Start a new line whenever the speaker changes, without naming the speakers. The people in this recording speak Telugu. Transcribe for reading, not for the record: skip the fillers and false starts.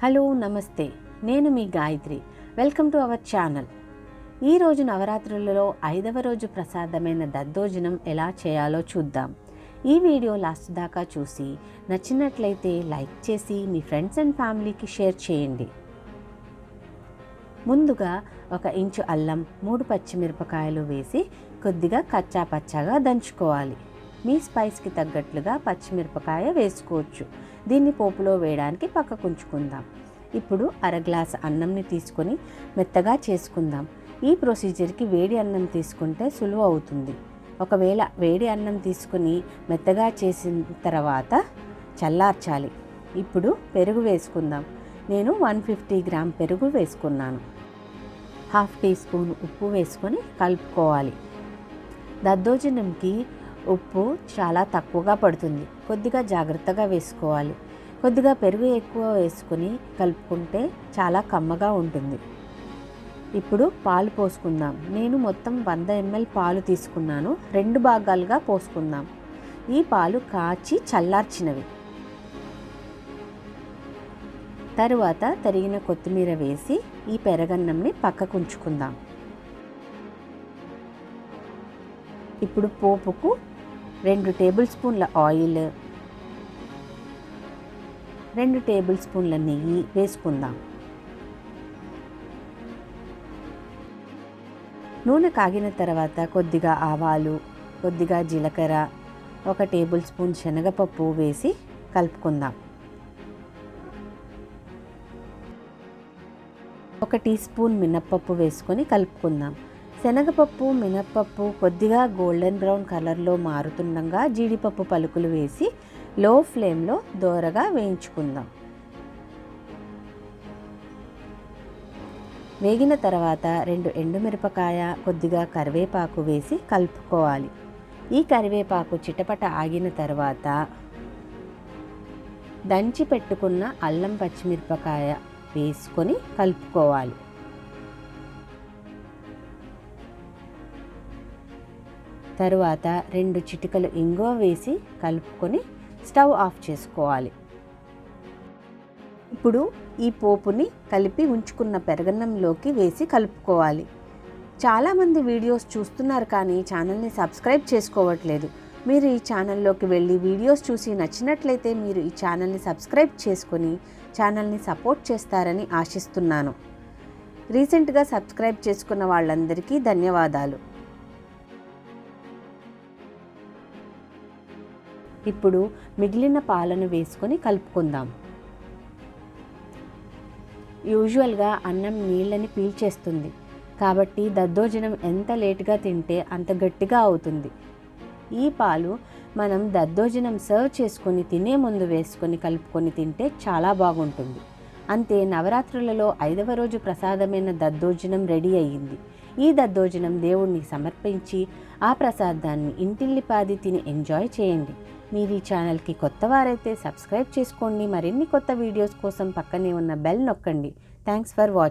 హలో నమస్తే, నేను మీ Gayatri. Welcome to our channel. ఈరోజు నవరాత్రులలో 5వ రోజు ప్రసాదమైన దద్దోజనం ఎలా చేయాలో చూద్దాం. ఈ వీడియో లాస్ట్ దాకా చూసి నచ్చినట్లయితే లైక్ చేసి మీ ఫ్రెండ్స్ అండ్ ఫ్యామిలీకి షేర్ చేయండి. ముందుగా 1 ఇంచు అల్లం, 3 పచ్చిమిరపకాయలు వేసి కొద్దిగా కచ్చా పచ్చాగా దంచుకోవాలి. మీ స్పైస్కి తగ్గట్లుగా పచ్చిమిరపకాయ వేసుకోవచ్చు. దీన్ని పోపులో వేయడానికి పక్కకు ఉంచుకుందాం. ఇప్పుడు 1/2 గ్లాస్ అన్నంని తీసుకొని మెత్తగా చేసుకుందాం. ఈ ప్రొసీజర్కి వేడి అన్నం తీసుకుంటే సులువు అవుతుంది. ఒకవేళ వేడి అన్నం తీసుకుని మెత్తగా చేసిన తర్వాత చల్లార్చాలి. ఇప్పుడు పెరుగు వేసుకుందాం. నేను 150 గ్రామ్ పెరుగు వేసుకున్నాను. 1/2 టీ స్పూన్ ఉప్పు వేసుకొని కలుపుకోవాలి. దద్దోజనంకి ఉప్పు చాలా తక్కువగా పడుతుంది, కొద్దిగా జాగ్రత్తగా వేసుకోవాలి. కొద్దిగా పెరుగు ఎక్కువ వేసుకొని కలుపుకుంటే చాలా కమ్మగా ఉంటుంది. ఇప్పుడు పాలు పోసుకుందాం. నేను మొత్తం 100 ml పాలు తీసుకున్నాను. 2 భాగాలుగా పోసుకుందాం. ఈ పాలు కాచి చల్లార్చినవి. తరువాత తరిగిన కొత్తిమీర వేసి ఈ పెరగన్నంని పక్కకు ఉంచుకుందాం. ఇప్పుడు పోపుకు 2 టేబుల్ స్పూన్ల ఆయిల్, 2 టేబుల్ స్పూన్ల నెయ్యి వేసుకుందాం. నూనె కాగిన తర్వాత కొద్దిగా ఆవాలు, కొద్దిగా జీలకర్ర, 1 టేబుల్ స్పూన్ శనగపప్పు వేసి కలుపుకుందాం. 1 టీ స్పూన్ మినప్పప్పు వేసుకొని కలుపుకుందాం. శనగపప్పు, మినప్పప్పు కొద్దిగా గోల్డెన్ బ్రౌన్ కలర్లో మారుతుండగా జీడిపప్పు పలుకులు వేసి లో ఫ్లేమ్లో దోరగా వేయించుకుందాం. వేగిన తర్వాత 2 ఎండుమిరపకాయ, కొద్దిగా కరివేపాకు వేసి కలుపుకోవాలి. ఈ కరివేపాకు చిటపట ఆగిన తర్వాత దంచి పెట్టుకున్న అల్లం పచ్చిమిరపకాయ వేసుకొని కలుపుకోవాలి. తరువాత 2 చిటికలు ఇంగువ వేసి కలుపుకొని స్టవ్ ఆఫ్ చేసుకోవాలి. ఇప్పుడు ఈ పోపుని కలిపి ఉంచుకున్న పెరగన్నంలోకి వేసి కలుపుకోవాలి. చాలామంది వీడియోస్ చూస్తున్నారు కానీ ఛానల్ని సబ్స్క్రైబ్ చేసుకోవట్లేదు. మీరు ఈ ఛానల్లోకి వెళ్ళి వీడియోస్ చూసి నచ్చినట్లయితే మీరు ఈ ఛానల్ని సబ్స్క్రైబ్ చేసుకొని ఛానల్ని సపోర్ట్ చేస్తారని ఆశిస్తున్నాను. రీసెంట్గా సబ్స్క్రైబ్ చేసుకున్న వాళ్ళందరికీ ధన్యవాదాలు. ఇప్పుడు మిగిలిన పాలను వేసుకొని కలుపుకుందాం. యూజువల్గా అన్నం నీళ్ళని పీల్చేస్తుంది, కాబట్టి దద్దోజనం ఎంత లేటుగా తింటే అంత గట్టిగా అవుతుంది. ఈ పాలు మనం దద్దోజనం సర్వ్ చేసుకొని తినే ముందు వేసుకొని కలుపుకొని తింటే చాలా బాగుంటుంది. అంతే, నవరాత్రులలో 5వ రోజు ప్రసాదమైన దద్దోజనం రెడీ అయ్యింది. ఈ దద్దోజనం దేవుణ్ణి సమర్పించి ఆ ప్రసాదాన్ని ఇంటిల్లిపాది తిని ఎంజాయ్ చేయండి. మీరు ఈ ఛానల్కి కొత్త వారైతే సబ్స్క్రైబ్ చేసుకోండి. మరిన్ని కొత్త వీడియోస్ కోసం పక్కనే ఉన్న బెల్ నొక్కండి. Thanks for watching.